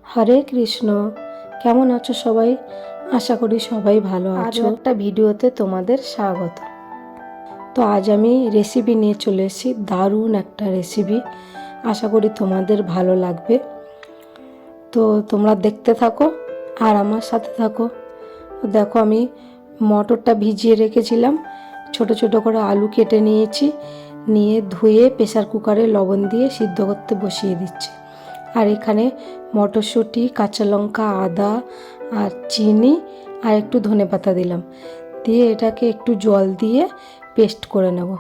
হরে কৃষ্ণ। কেমন আছো সবাই? আশা করি সবাই ভালো আছো। একটা ভিডিওতে তোমাদের স্বাগত। তো আজ আমি রেসিপি নিয়ে চলে এসেছি, দারুণ একটা রেসিপি। আশা করি তোমাদের ভালো লাগবে। তো তোমরা দেখতে থাকো আর আমার সাথে থাকো। দেখো, আমি মটরটা ভিজিয়ে রেখেছিলাম, ছোট ছোট করে আলু কেটে নিয়েছি, নিয়ে ধুয়ে প্রেসার কুকারে লবণ দিয়ে সিদ্ধ করতে বসিয়ে দিচ্ছি। আর এখানে মটরশুঁটি, কাঁচা লঙ্কা, আদা আর চিনি আর একটু ধনেপাতা দিলাম, দিয়ে এটাকে একটু জল দিয়ে পেস্ট করে নেব।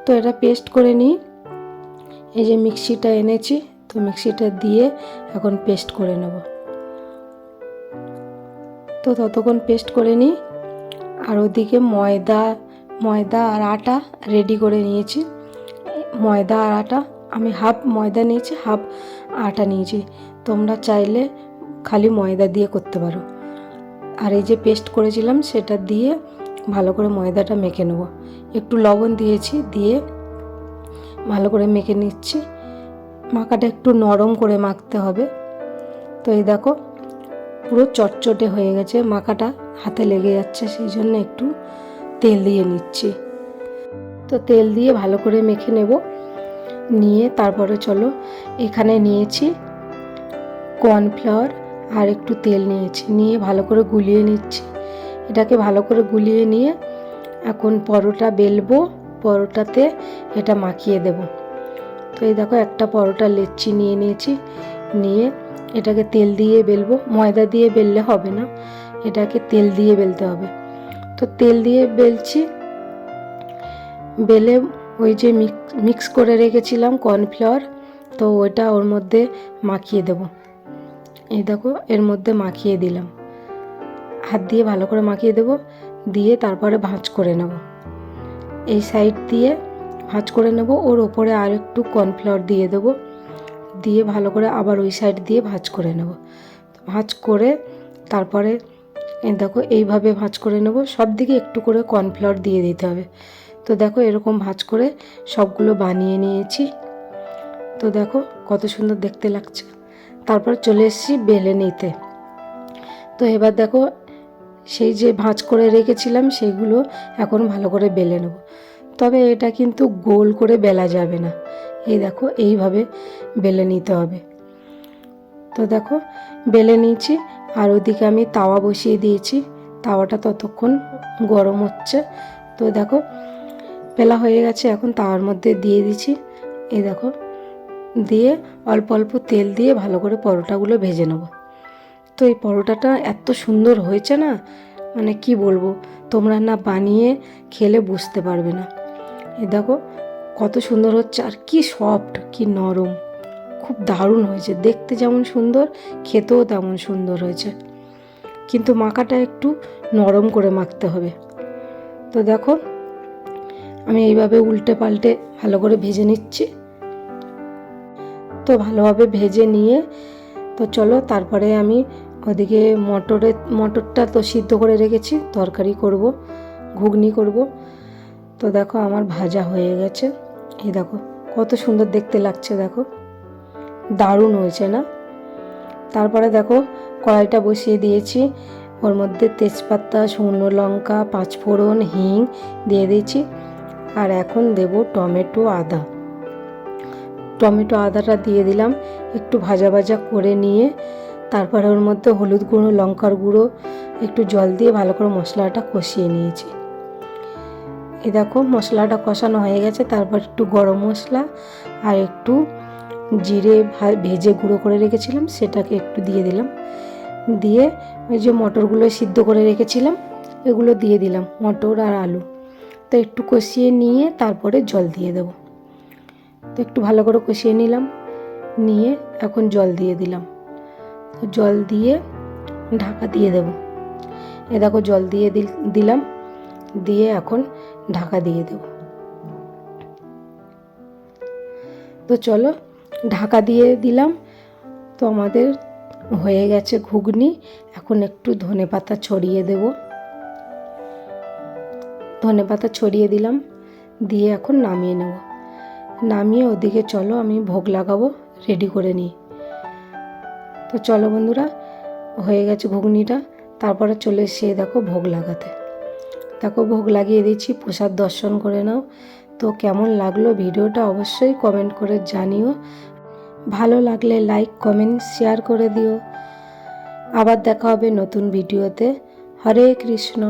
তো এটা পেস্ট করে নিই। এই যে মিক্সিটা এনেছি, তো মিক্সিটা দিয়ে এখন পেস্ট করে নেব। তো ততক্ষণ পেস্ট করে নিই। আর ওদিকে ময়দা আর আটা রেডি করে নিয়েছি। ময়দা আর আটা আমি হাফ ময়দা নিয়েছি, হাফ আটা নিয়েছি। তোমরা চাইলে খালি ময়দা দিয়ে করতে পারো। আর এই যে পেস্ট করেছিলাম সেটা দিয়ে ভালো করে ময়দাটা মেখে নেব। একটু লবণ দিয়েছি, দিয়ে ভালো করে মেখে নিচ্ছি। মাখাটা একটু নরম করে মাখতে হবে। তো এই দেখো, পুরো চটচটে হয়ে গেছে, মাখাটা হাতে লেগে যাচ্ছে, সেই জন্য একটু তেল দিয়ে নিচ্ছি। তো তেল দিয়ে ভালো করে মেখে নেব। নিয়ে তারপরে চলো, এখানে নিয়েছি কর্নফ্লাওয়ার আর একটু তেল নিয়েছি, নিয়ে ভালো করে গুলিয়ে নিচ্ছি। এটাকে ভালো করে গুলিয়ে নিয়ে এখন পরোটা বেলবো, পরোটাতে এটা মাখিয়ে দেব। তো এই দেখো, একটা পরোটা লেচি নিয়ে নিয়েছি, নিয়ে এটাকে তেল দিয়ে বেলবো। ময়দা দিয়ে বেললে হবে না, এটাকে তেল দিয়ে বেলতে হবে। তো তেল দিয়ে বেলছি। বেলে ওই যে মিক্স করে রেখেছিলাম কর্নফ্লাওয়ার, তো ওইটা ওর মধ্যে মাখিয়ে দেব। এই দেখো, এর মধ্যে মাখিয়ে দিলাম, হাত দিয়ে ভালো করে মাখিয়ে দেব। দিয়ে তারপরে ভাঁজ করে নেব, এই সাইড দিয়ে ভাঁজ করে নেব। ওর ওপরে আর একটু কর্নফ্লাওয়ার দিয়ে দেব, দিয়ে ভালো করে আবার ওই সাইড দিয়ে ভাঁজ করে নেব। ভাঁজ করে তারপরে এই দেখো, এইভাবে ভাঁজ করে নেব। সব দিকে একটু করে কর্নফ্লাওয়ার দিয়ে দিতে হবে। তো দেখো, এরকম ভাঁজ করে সবগুলো বানিয়ে নিয়েছি। তো দেখো কত সুন্দর দেখতে লাগছে। তারপর চলে এসেছি বেলে নিতে। তো এবার দেখো, সেই যে ভাঁজ করে রেখেছিলাম সেইগুলো এখন ভালো করে বেলে নেব। তবে এটা কিন্তু গোল করে বেলা যাবে না, এই দেখো এইভাবে বেলে নিতে হবে। তো দেখো, বেলে নিয়েছি। আর ওদিকে আমি তাওয়া বসিয়ে দিয়েছি, তাওয়াটা ততক্ষণ গরম হচ্ছে। তো দেখো, বেলা হয়ে গেছে, এখন তাওয়ার মধ্যে দিয়ে দিচ্ছি। এই দেখো, দিয়ে অল্প অল্প তেল দিয়ে ভালো করে পরোটাগুলো ভেজে নেব। তো এই পরোটাটা এত সুন্দর হয়েছে না, মানে কি বলবো, তোমরা না বানিয়ে খেলে বুঝতে পারবে না। এই দেখো কত সুন্দর হচ্ছে, আর কি সফট, কি নরম, খুব দারুণ হয়েছে। দেখতে যেমন সুন্দর, খেতেও তেমন সুন্দর হয়েছে। কিন্তু মাখাটা একটু নরম করে মাখতে হবে। তো দেখো, আমি এইভাবে উল্টে পাল্টে ভালো করে ভেজে নিচ্ছি। তো ভালোভাবে ভেজে নিয়ে তো চলো, তারপরে আমি ওদিকে মটরটা তো সিদ্ধ করে রেখেছি, তরকারি করব, ঘুগনি করব। তো দেখো, আমার ভাজা হয়ে গেছে। এই দেখো কত সুন্দর দেখতে লাগছে, দেখো দারুণ হয়েছে না? তারপরে দেখো, কড়াইটা বসিয়ে দিয়েছি, ওর মধ্যে তেজপাতা, শুকনো লঙ্কা, পাঁচফোড়ন, হিং দিয়ে দিয়েছি। আর এখন দেব টমেটো আদাটা দিয়ে দিলাম, একটু ভাজা ভাজা করে নিয়ে তারপরে ওর মধ্যে হলুদ গুঁড়ো, লঙ্কার গুঁড়ো, একটু জল দিয়ে ভালো করে মশলাটা কষিয়ে নিয়েছি। এই দেখো, মশলাটা কষানো হয়ে গেছে। তারপর একটু গরম মশলা আর একটু জিরে ভেজে গুঁড়ো করে রেখেছিলাম, সেটাকে একটু দিয়ে দিলাম। দিয়ে ওই যে মটরগুলো সিদ্ধ করে রেখেছিলাম এগুলো দিয়ে দিলাম, মটর আর আলু। তো একটু কষিয়ে নিয়ে তারপরে জল দিয়ে দেবো। তো একটু ভালো করে কষিয়ে নিলাম, নিয়ে এখন জল দিয়ে দিলাম। তো জল দিয়ে ঢাকা দিয়ে দেব। এ দেখো, জল দিয়ে দিলাম, দিয়ে এখন ঢাকা দিয়ে দেব। তো চলো, ঢাকা দিয়ে দিলাম। তো আমাদের হয়ে গেছে ঘুগনি। এখন একটু ধনেপাতা ছড়িয়ে দেব। ধনেপাতা ছড়িয়ে দিলাম, দিয়ে এখন নামিয়ে নেব। নামিয়ে ওদিকে চলো, আমি ভোগ লাগাবো, রেডি করে নিই। তো চলো বন্ধুরা, হয়ে গেছে ঘুগনিটা। তারপরে চলে এসে দেখো ভোগ লাগাতে। দেখো ভোগ লাগিয়ে দিচ্ছি, প্রসাদ দর্শন করে নাও। তো কেমন লাগলো ভিডিওটা অবশ্যই কমেন্ট করে জানিও। ভালো লাগলে লাইক কমেন্ট শেয়ার করে দিও। আবার দেখা হবে নতুন ভিডিওতে। হরে কৃষ্ণ।